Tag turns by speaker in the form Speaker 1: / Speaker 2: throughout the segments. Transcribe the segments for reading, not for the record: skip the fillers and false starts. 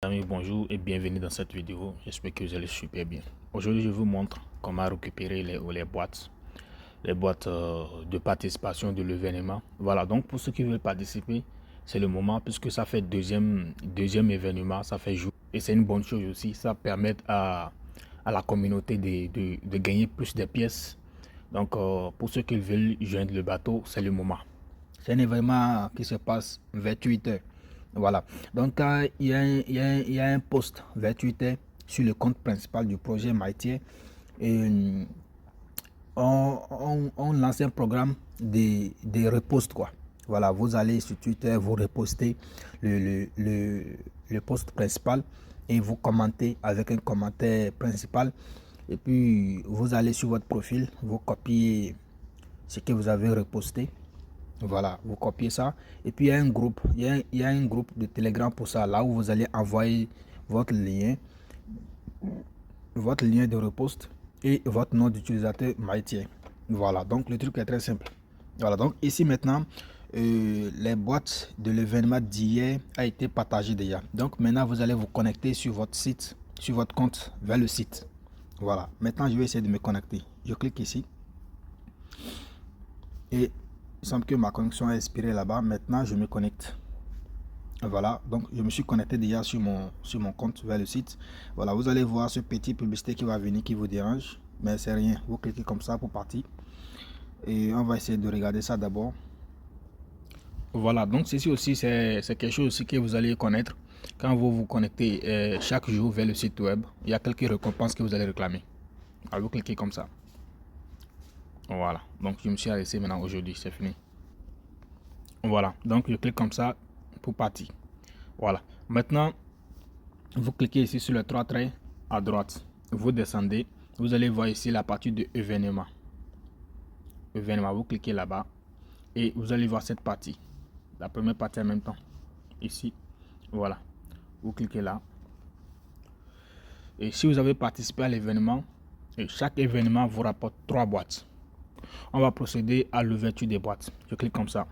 Speaker 1: amis, bonjour et bienvenue dans cette vidéo. J'espère que vous allez super bien. Aujourd'hui, je vous montre comment récupérer les boîtes. Les boîtes de participation de l'événement. Voilà, donc pour ceux qui veulent participer, c'est le moment puisque ça fait deuxième événement, ça fait jour. Et c'est une bonne chose aussi, ça permet à la communauté de gagner plus de pièces. Donc pour ceux qui veulent joindre le bateau, c'est le moment. C'est un événement qui se passe 28 heures. Voilà. Donc, il y a un post 28 heures sur le compte principal du projet Maïtier. Et on lance un programme de repost, quoi. Voilà, vous allez sur Twitter, vous repostez le post principal et vous commentez avec un commentaire principal. Et puis, vous allez sur votre profil, vous copiez ce que vous avez reposté. Voilà, vous copiez ça. Et puis, il y a un groupe, il y a un groupe de Telegram pour ça, là où vous allez envoyer votre lien de repost et votre nom d'utilisateur Maïtier. Voilà, donc le truc est très simple. Voilà, donc ici maintenant, les boîtes de l'événement d'hier a été partagées déjà. Donc maintenant, vous allez vous connecter sur votre site, sur votre compte vers le site. Voilà, maintenant je vais essayer de me connecter. Je clique ici. Et il semble que ma connexion a expiré là-bas. Maintenant, je me connecte. Voilà, donc je me suis connecté déjà sur mon compte vers le site. Voilà, vous allez voir ce petit publicité qui va venir, qui vous dérange. Mais c'est rien, vous cliquez comme ça pour partir. Et on va essayer de regarder ça d'abord. Voilà, donc ceci aussi, c'est quelque chose aussi que vous allez connaître. Quand vous vous connectez chaque jour vers le site web, il y a quelques récompenses que vous allez réclamer. Alors, vous cliquez comme ça. Voilà, donc je me suis arrêté maintenant aujourd'hui, c'est fini. Voilà, donc je clique comme ça pour partir. Voilà, maintenant vous cliquez ici sur les trois traits à droite, vous descendez, vous allez voir ici la partie de événement. Événement, vous cliquez là-bas et vous allez voir cette partie, la première partie en même temps. Ici, voilà, vous cliquez là. Et si vous avez participé à l'événement, chaque événement vous rapporte 3 boîtes. On va procéder à l'ouverture des boîtes. Je clique comme ça.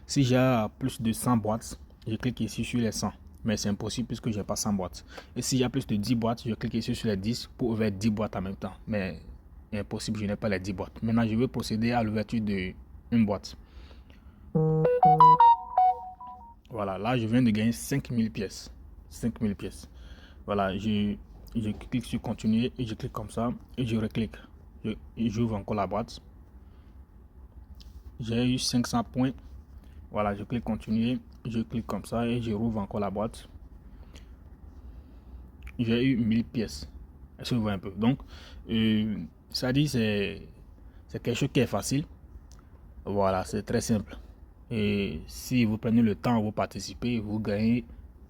Speaker 1: Si j'ai plus de 100 boîtes, je clique ici sur les 100. Mais c'est impossible puisque je n'ai pas 100 boîtes. Et s'il y a plus de 10 boîtes, je clique ici sur les 10 pour ouvrir 10 boîtes en même temps. Mais c'est impossible, je n'ai pas les 10 boîtes. Maintenant, je vais procéder à l'ouverture d'une boîte. Voilà, là, je viens de gagner 5000 pièces. 5000 pièces. Voilà, je clique sur continuer et je clique comme ça et je reclique. J'ouvre encore la boîte. J'ai eu 500 points. Voilà, je clique continuer, je clique comme ça et je rouvre encore la boîte. J'ai eu 1000 pièces. Est-ce que vous voyez un peu? Donc, ça dit c'est quelque chose qui est facile. Voilà, c'est très simple. Et si vous prenez le temps, vous participez, vous gagnez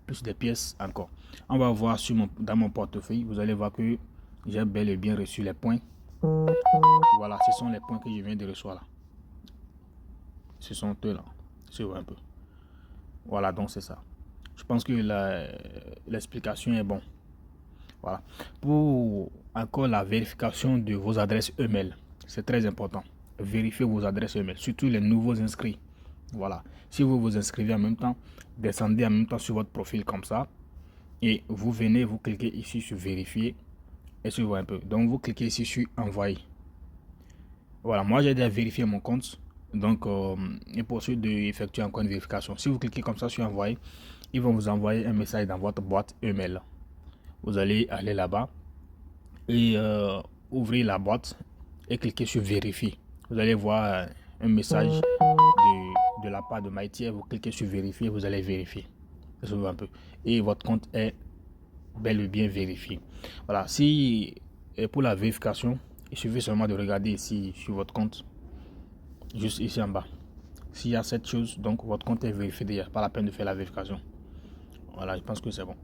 Speaker 1: plus de pièces encore. On va voir dans mon portefeuille, vous allez voir que j'ai bel et bien reçu les points. Voilà, ce sont les points que je viens de recevoir là. Ce sont eux là. C'est un peu. Voilà, donc c'est ça. Je pense que l'explication est bonne. Voilà. Pour encore la vérification de vos adresses email, c'est très important. Vérifiez vos adresses email, surtout les nouveaux inscrits. Voilà. Si vous vous inscrivez en même temps, descendez en même temps sur votre profil comme ça. Et vous venez, vous cliquez ici sur vérifier. Et vous voyez un peu. Donc vous cliquez ici sur envoyer. Voilà, moi j'ai déjà vérifié mon compte. Donc, il poursuit d'effectuer encore une vérification. Si vous cliquez comme ça sur envoyer, ils vont vous envoyer un message dans votre boîte email. Vous allez aller là-bas et ouvrir la boîte et cliquer sur vérifier. Vous allez voir un message de la part de Maïtier. Vous cliquez sur vérifier, vous allez vérifier. Un peu. Et votre compte est bel et bien vérifié. Voilà, si pour la vérification, il suffit seulement de regarder ici sur votre compte, juste ici en bas. S'il y a cette chose, donc votre compte est vérifié déjà, pas la peine de faire la vérification. Voilà, je pense que c'est bon.